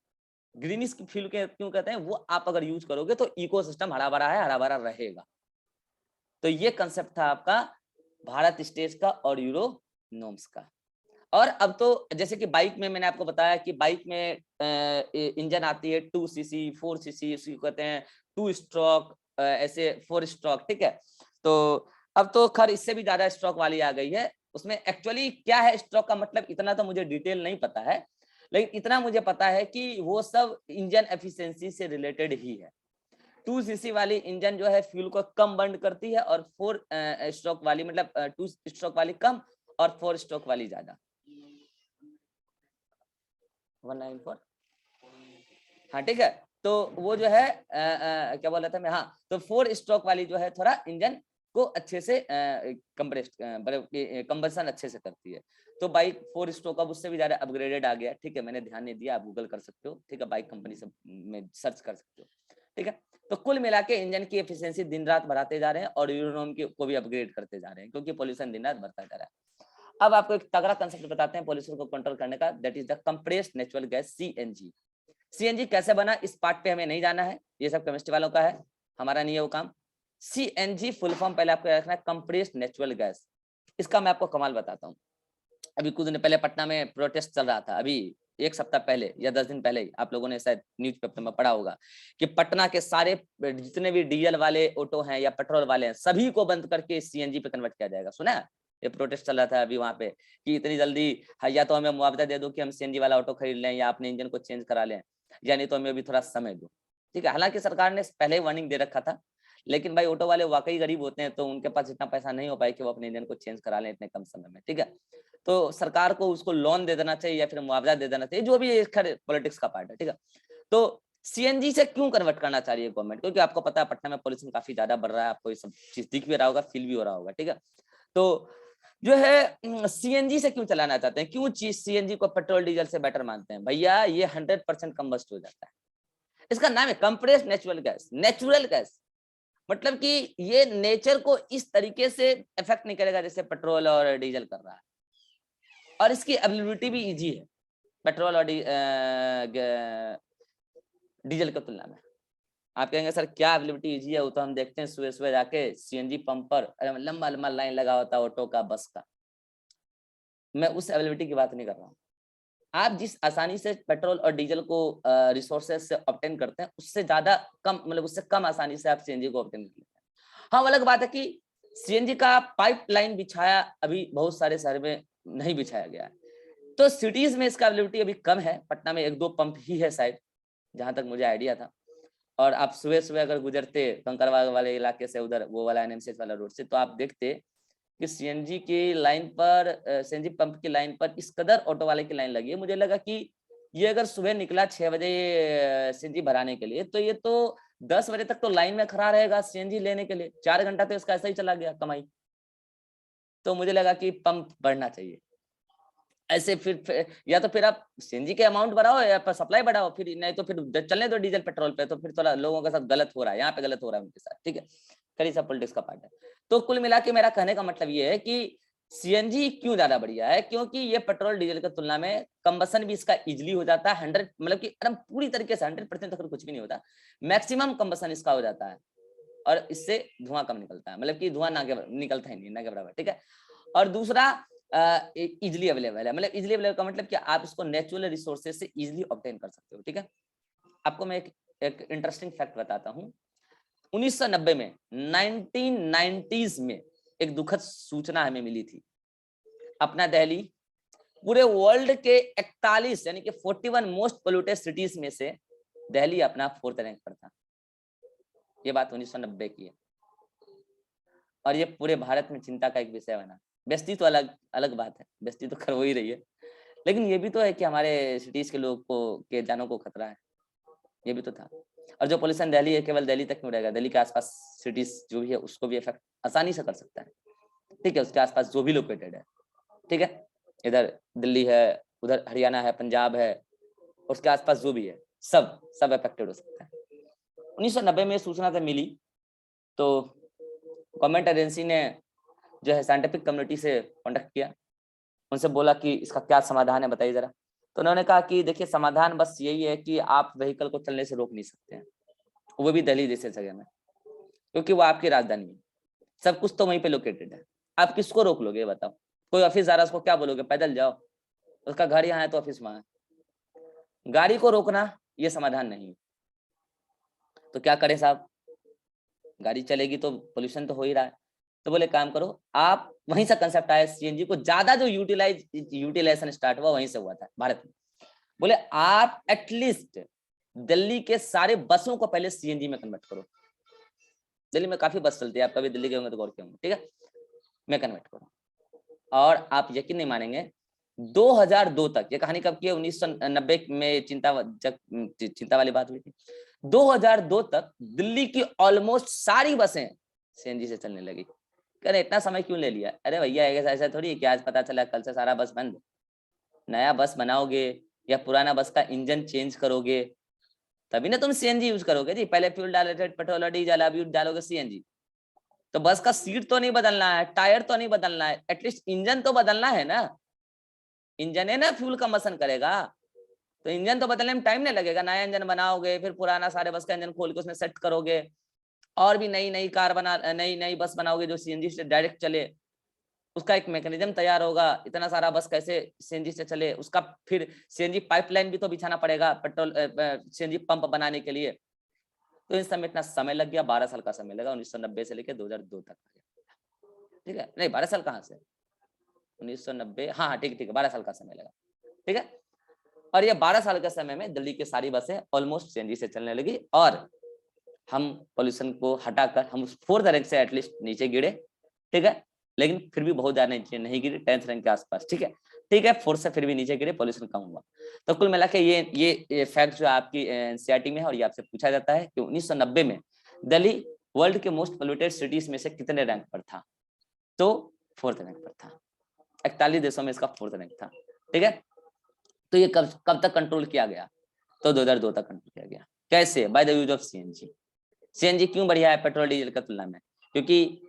ग्रीनिश फ्यूल क्यों कहते हैं? वो आप अगर यूज करोगे तो इकोसिस्टम हरा भरा है, हरा भरा रहेगा। तो ये कंसेप्ट था आपका भारत स्टेज का और यूरो नॉर्म्स का। और अब तो जैसे कि बाइक में मैंने आपको बताया कि बाइक में इंजन आती है 2cc 4cc, उसको कहते हैं 2 स्ट्रोक, ऐसे 4 स्ट्रोक, ठीक है। तो अब तो खैर इससे भी ज्यादा स्ट्रोक वाली आ गई है। उसमें एक्चुअली क्या है स्ट्रोक का मतलब, इतना तो मुझे डिटेल नहीं पता है, लेकिन इतना मुझे पता है कि वो सब इंजन एफिशिएंसी से रिलेटेड ही है। 2cc वाली इंजन जो है फ्यूल को कम बर्न करती है, और 4 स्ट्रोक वाली, मतलब 2 स्ट्रोक वाली कम और 4 स्ट्रोक वाली ज्यादा। 194, हाँ ठीक है। तो वो जो है क्या बोला था मैं, हाँ, तो 4 स्ट्रोक वाली जो है थोड़ा इंजन को अच्छे से कंबसन अच्छे से करती है। तो बाइक 4 स्ट्रोक अब उससे भी ज्यादा अपग्रेडेड आ गया, ठीक है, मैंने ध्यान नहीं दिया, आप गूगल कर सकते हो, ठीक है, बाइक कंपनी से में सर्च कर सकते हो, ठीक है। तो कुल मिला के इंजन की एफिशिएंसी दिन रात बढ़ाते जा रहे हैं और यूरोनॉम को भी अपग्रेड करते जा रहे हैं, क्योंकि पॉल्यूशन दिन रात बढ़ता जा रहा है। अब आपको एक तगड़ा कंसेप्ट बताते हैं पॉल्यूशन को कंट्रोल करने का, that is the compressed natural gas CNG. CNG कैसे बना इस पार्ट पे हमें नहीं जाना है, ये सब केमिस्ट्री वालों का है, हमारा नहीं है वो काम। सीएनजी फुल फॉर्म पहले आपको रखना है, कंप्रेस्ड नेचुरल गैस। इसका मैं आपको कमाल बताता हूँ। अभी कुछ दिन पहले पटना में प्रोटेस्ट चल रहा था, अभी 1 सप्ताह पहले या 10 दिन पहले, आप लोगों ने शायद न्यूज़पेपर में पढ़ा होगा कि पटना के सारे जितने भी डीजल वाले ऑटो हैं या पेट्रोल वाले हैं, सभी को बंद करके सीएनजी पे कन्वर्ट किया जाएगा। सुना है? ये प्रोटेस्ट चल रहा था अभी वहां पे कि इतनी जल्दी या तो हमें मुआवजा दे दो कि हम सीएनजी वाला ऑटो खरीद लें या अपने इंजन को चेंज करा लें, या नहीं तो हमें अभी थोड़ा समय दो, ठीक है। हालांकि सरकार ने पहले ही वार्निंग दे रखा था, लेकिन भाई ऑटो वाले वाकई गरीब होते हैं, तो उनके पास इतना पैसा नहीं हो पाए कि वो अपने इंजन को चेंज करा लें इतने कम समय में, ठीक है। तो सरकार को उसको लोन दे देना चाहिए या फिर मुआवजा दे देना चाहिए, जो भी खैर पॉलिटिक्स का पार्ट है, ठीक है। तो सीएनजी से क्यों कन्वर्ट करना चाह रही है गवर्नमेंट, क्योंकि आपको पता है पटना में पॉल्यूशन काफी ज्यादा बढ़ रहा है, आपको ये सब चीज दिख भी रहा होगा, फील भी हो रहा होगा, ठीक है। तो जो है सीएनजी से क्यों चलाना चाहते हैं, क्यों सीएनजी को पेट्रोल डीजल से बेटर मानते हैं? भैया ये 100% कंबस्ट हो जाता है, इसका नाम है compressed natural gas. Natural gas मतलब कि ये नेचर को इस तरीके से इफेक्ट नहीं करेगा जैसे पेट्रोल और डीजल कर रहा है, और इसकी अवेलेबिलिटी भी इजी है पेट्रोल और डीजल की तुलना में। आप कहेंगे सर क्या अवेलेबिलिटी इजी है, वो तो हम देखते हैं सुबह सुबह जाके सीएनजी पंप पर लंबा लंबा लाइन लगा होता है ऑटो का, बस का। मैं उस अवेलेबिलिटी की बात नहीं कर रहा हूँ। आप जिस आसानी से पेट्रोल और डीजल को रिसोर्सेज से ऑब्टेन करते हैं, उससे ज्यादा कम, मतलब उससे कम आसानी से आप सीएनजी को ऑब्टेन कर लेते हैं। हाँ, अलग बात है कि सीएनजी का पाइपलाइन बिछाया अभी बहुत सारे शहर में नहीं बिछाया गया है, तो सिटीज में इसका अवेलेबिलिटी अभी कम है। पटना में 1-2 पंप ही है शायद, जहां तक मुझे आइडिया था। और आप सुबह सुबह अगर गुजरते कंकड़बाग वाले इलाके से, उधर वो वाला एनएमसीएच वाला रोड से, तो आप देखते कि सीएनजी की लाइन पर, सीएनजी पंप की लाइन पर इस कदर ऑटो वाले की लाइन लगी है। मुझे लगा कि ये अगर सुबह निकला 6 बजे सीएनजी भराने के लिए, तो ये तो 10 बजे तक तो लाइन में खड़ा रहेगा सीएनजी लेने के लिए। 4 घंटा तो इसका ऐसा ही चला गया कमाई। तो मुझे लगा कि पंप बढ़ना चाहिए ऐसे, फिर या तो फिर आप सीएनजी के अमाउंट बढ़ाओ या फिर सप्लाई बढ़ाओ, फिर नहीं तो फिर चलने दो डीजल पेट्रोल पे, तो फिर थोड़ा लोगों के साथ गलत हो रहा है, यहाँ पे गलत हो रहा है उनके साथ, ठीक है। खैर सब पॉलिटिक्स का पार्ट है। तो कुल मिला के मेरा कहने का मतलब ये है कि सीएनजी क्यों ज्यादा बढ़िया है, क्योंकि ये पेट्रोल डीजल की तुलना में कंबसन भी इसका इजिली हो जाता है। 100 मतलब कि एकदम पूरी तरीके से 100% तक कुछ भी नहीं होता, मैक्सिमम कंबसन इसका हो जाता है, और इससे धुआं कम निकलता है, मतलब कि धुआं ना के निकलता ही नहीं, ना के बराबर, ठीक है। और दूसरा इजिली अवेलेबल है, मतलब इजिली अवेलेबल का मतलब कि आप इसको नेचुरल रिसोर्सेज से इजिली ऑब्टेन कर सकते हो, ठीक है। आपको मैं एक इंटरेस्टिंग फैक्ट बताता हूँ। 1990 में, 1990s में एक दुखद सूचना हमें मिली थी। अपना दिल्ली पूरे वर्ल्ड के 41 यानी कि 41 मोस्ट पोल्यूटेड सिटीज में से दिल्ली अपना 4th रैंक पर था। ये बात 1990 की है, और ये पूरे भारत में चिंता का एक विषय बना। बेइज्जती तो अलग अलग बात है, बेइज्जती तो कर हो ही रही है, लेकिन ये भी तो है कि हमारे सिटीज के लोग को के जानों को खतरा है, ये भी तो था। और जो पोल्यूशन दिल्ली है, केवल दिल्ली तक नहीं रहेगा, दिल्ली के आसपास सिटीज जो भी है उसको भी इफेक्ट आसानी से कर सकता है, ठीक है। उसके आसपास जो भी लोकेटेड है, ठीक है, इधर दिल्ली है, उधर हरियाणा है, पंजाब है, उसके आसपास जो भी है सब अफेक्टेड हो सकता है। 1990 में सूचना जब मिली तो गवर्नमेंट एजेंसी ने जो है साइंटिफिक कम्युनिटी से कॉन्टेक्ट किया, उनसे बोला कि इसका क्या समाधान है बताइए जरा। तो उन्होंने कहा कि देखिए समाधान बस यही है कि आप व्हीकल को चलने से रोक नहीं सकते हैं, वो भी दिल्ली जैसे जगह में, क्योंकि वो आपकी राजधानी है, सब कुछ तो वहीं पे लोकेटेड है। आप किसको रोक लोगे बताओ? कोई ऑफिस जा रहा है उसको क्या बोलोगे, पैदल जाओ, उसका घर यहाँ है तो ऑफिस वहां है। गाड़ी को रोकना ये समाधान नहीं। तो क्या करें साहब, गाड़ी चलेगी तो पोल्यूशन तो हो ही रहा है। तो बोले काम करो आप, वहीं से कंसेप्ट आया सीएनजी को ज्यादा जो यूटिलाइजेशन स्टार्ट हुआ वहीं से हुआ था भारत में। बोले आप एटलीस्ट दिल्ली के सारे बसों को पहले सीएनजी में कन्वर्ट करो। दिल्ली में काफी बस चलती है, आप कभी दिल्ली के होंगे तो गौर किए होंगे, ठीक है, में कन्वर्ट करो। और आप यकीन नहीं मानेंगे 2002 तक, ये कहानी कब की है, 1990 में चिंता वाली बात हुई थी। 2002 तक दिल्ली की ऑलमोस्ट सारी बसें सीएनजी से चलने लगी। कह रहे इतना समय क्यों ले लिया? अरे भैया ऐसा ऐसा थोड़ी है कि आज पता चला कल से सारा बस बंद। नया बस बनाओगे या पुराना बस का इंजन चेंज करोगे तभी ना तुम सीएनजी यूज करोगे जी। पहले फ्यूल डाले थे पेट्रोल और डीजल, अभी डालोगे सीएनजी। तो बस का सीट तो नहीं बदलना है, टायर तो नहीं बदलना है, एटलीस्ट इंजन तो बदलना है ना। इंजन है ना फ्यूल कंबशन करेगा, तो इंजन तो बदलने में टाइम नहीं लगेगा। नया इंजन बनाओगे फिर पुराना सारे बस का इंजन खोल के उसमें सेट करोगे, और भी नई नई कार बना, नई नई बस बनाओगे जो सीएनजी से डायरेक्ट चले, उसका एक मैकेनिज्म तैयार होगा। इतना सारा बस कैसे सीएनजी से चले, उसका फिर सीएनजी पाइपलाइन भी तो बिछाना पड़ेगा पेट्रोल सीएनजी पंप बनाने के लिए। तो इस समय इतना समय लग गया, 12 साल का समय लगा, 1990 से लेकर 2002 तक। ठीक है, नहीं 12 साल कहाँ से, 1990, हाँ ठीक है 12 साल का समय लगा। ठीक है, और ये 12 साल के समय में दिल्ली की सारी बसें ऑलमोस्ट सीएनजी से चलने लगी, और हम पोल्यूशन को हटाकर हम उस 4th रैंक से एटलीस्ट नीचे गिरे। ठीक है, लेकिन फिर भी बहुत ज्यादा नीचे नहीं गिरे, 10th रैंक के आसपास। ठीक है, ठीक है, 4th से फिर भी नीचे गिरे, पोल्यूशन कम हुआ। तो कुल मिला के ये फैक्ट जो आपकी एनसीईआरटी में है और ये आपसे पूछा जाता है कि 1990 में दिल्ली वर्ल्ड के मोस्ट पोल्यूटेड सिटीज में से कितने रैंक पर था? तो 4th रैंक पर था। 41 देशों में इसका 4th रैंक था। ठीक है, तो ये कब तक कंट्रोल किया गया? तो 2002 तक कंट्रोल किया गया। कैसे? By the use of CNG. CNG क्यों बढ़िया है पेट्रोल डीजल की तुलना में? क्योंकि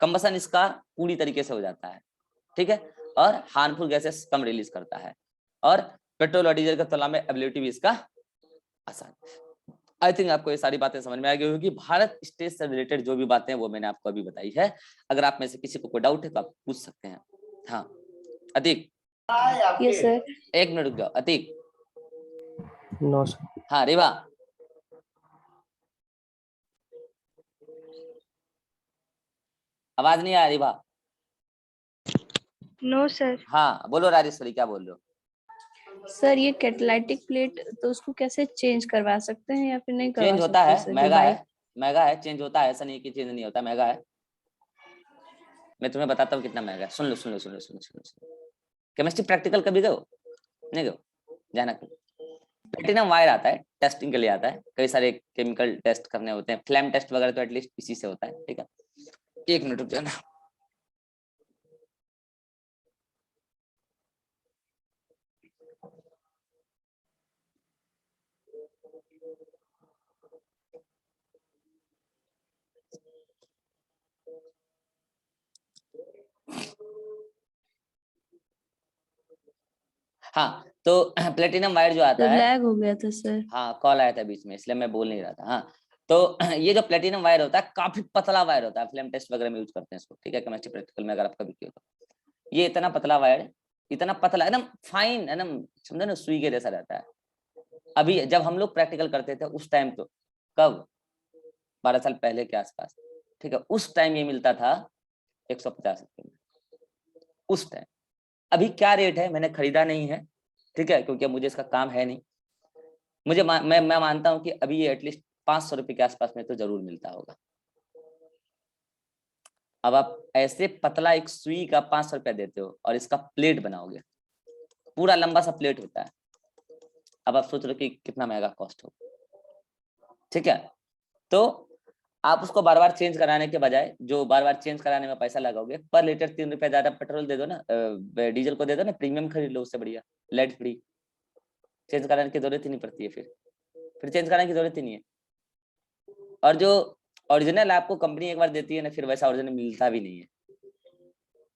कंबशन इसका पूरी तरीके से हो जाता है। ठीक है, और हार्मफुल गैसेस कम रिलीज करता है, और पेट्रोल और डीजल की तुलना में एबिलिटी भी इसका आसान। आई थिंक आपको ये सारी बातें समझ में आ गई होगी। भारत स्टेज से रिलेटेड जो भी बातें हैं वो मैंने आपको अभी बताई है। अगर आप में से किसी को कोई डाउट है तो आप पूछ सकते हैं। हाँ अतीक। Yes sir. 1 मिनट रुक जाओ अतीक। No sir. हाँ रेवा। आवाज नहीं आ रही बा। No sir. हाँ बोलो राजेश्वरी, क्या बोल रहे हो? सर ये कैटालिटिक प्लेट तो उसको कैसे चेंज करवा सकते हैं या फिर नहीं करवा चेंज होता सकते है, सर? महंगा है, महंगा है, चेंज होता है, ऐसा नहीं कि चेंज नहीं होता, महंगा है। मैं तुम्हें बताता हूँ कितना महंगा है। सुन लो सुन लो सुन लो सुन लो सुन लो। केमिस्ट्री प्रैक्टिकल कभी गए हो? नहीं गए? जाना कभी। प्लेटिनम वायर आता है, टेस्टिंग के लिए आता है, कई सारे केमिकल टेस्ट करने होते हैं, फ्लैम टेस्ट वगैरह तो एटलीस्ट इसी से होता है। ठीक है, 1 मिनट रुक जाना। हाँ तो प्लेटिनम वायर जो आता तो है, लैग हो गया था सर। हाँ कॉल आया था बीच में इसलिए मैं बोल नहीं रहा था। हाँ तो ये जो प्लेटिनम वायर होता है काफी पतला वायर होता है, फ्लेम टेस्ट वगैरह में यूज करते हैं इसको। ठीक है, केमिस्ट्री प्रैक्टिकल में अगर आप कभी किया तो ये इतना पतला वायर, इतना पतला एकदम फाइन, एकदम समझो ना सुई के जैसा रहता है। अभी जब हम लोग प्रैक्टिकल करते थे उस टाइम, तो कब 12 साल पहले के आसपास, ठीक है, उस टाइम ये मिलता था 150 रुपए में उस टाइम। अभी क्या रेट है मैंने खरीदा नहीं है, ठीक है, क्योंकि मुझे इसका काम है नहीं। मुझे मैं मानता हूं कि अभी ये एटलीस्ट 500 रुपए के आसपास में तो जरूर मिलता होगा। अब आप ऐसे पतला एक सुई का 500 रुपया देते हो और इसका प्लेट बनाओगे, पूरा लंबा सा प्लेट होता है। अब आप सोच रहे हो कि कितना महंगा कॉस्ट हो। ठीक है, तो आप उसको बार बार चेंज कराने के बजाय, जो बार बार चेंज कराने में पैसा लगाओगे, पर लीटर 3 रुपया ज्यादा पेट्रोल दे दो ना, डीजल को दे दो ना, प्रीमियम खरीद लो, उससे बढ़िया लेड फ्री, चेंज कराने की जरूरत ही नहीं पड़ती है। फिर चेंज कराने की जरूरत ही नहीं है। और जो ओरिजिनल आपको कंपनी एक बार देती है ना, फिर वैसा ओरिजिनल मिलता भी नहीं है।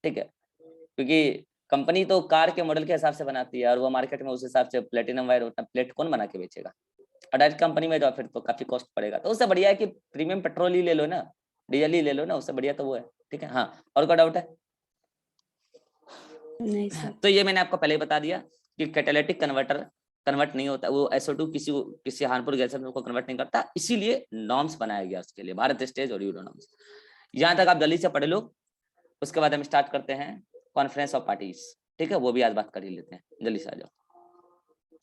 ठीक है, क्योंकि कंपनी तो कार के मॉडल के हिसाब से बनाती है और वो मार्केट में उस हिसाब से प्लेटिनम वायर होता है, प्लेट कौन बना के बेचेगा? और डायरेक्ट कंपनी में जाओ फिर तो काफी कॉस्ट पड़ेगा। तो उससे बढ़िया है कि प्रीमियम पेट्रोल ही ले लो ना, डीजल ही ले लो ना, उससे बढ़िया तो वो है। ठीक है, हाँ और कोई डाउट है? नहीं सर। तो ये मैंने आपको पहले ही बता दिया कि कैटालिटिक कन्वर्टर कन्वर्ट नहीं होता, वो SO2 किसी हार्मफुल गैस को कन्वर्ट नहीं करता, इसीलिए नॉर्म्स बनाया गया उसके लिए, भारत स्टेज और यूरो नॉर्म्स। यहाँ तक आप जल्दी से पढ़ लो, उसके बाद हम स्टार्ट करते हैं कॉन्फ्रेंस ऑफ पार्टीज। ठीक है, वो भी आज बात कर ही लेते हैं, जल्दी से आ जाओ।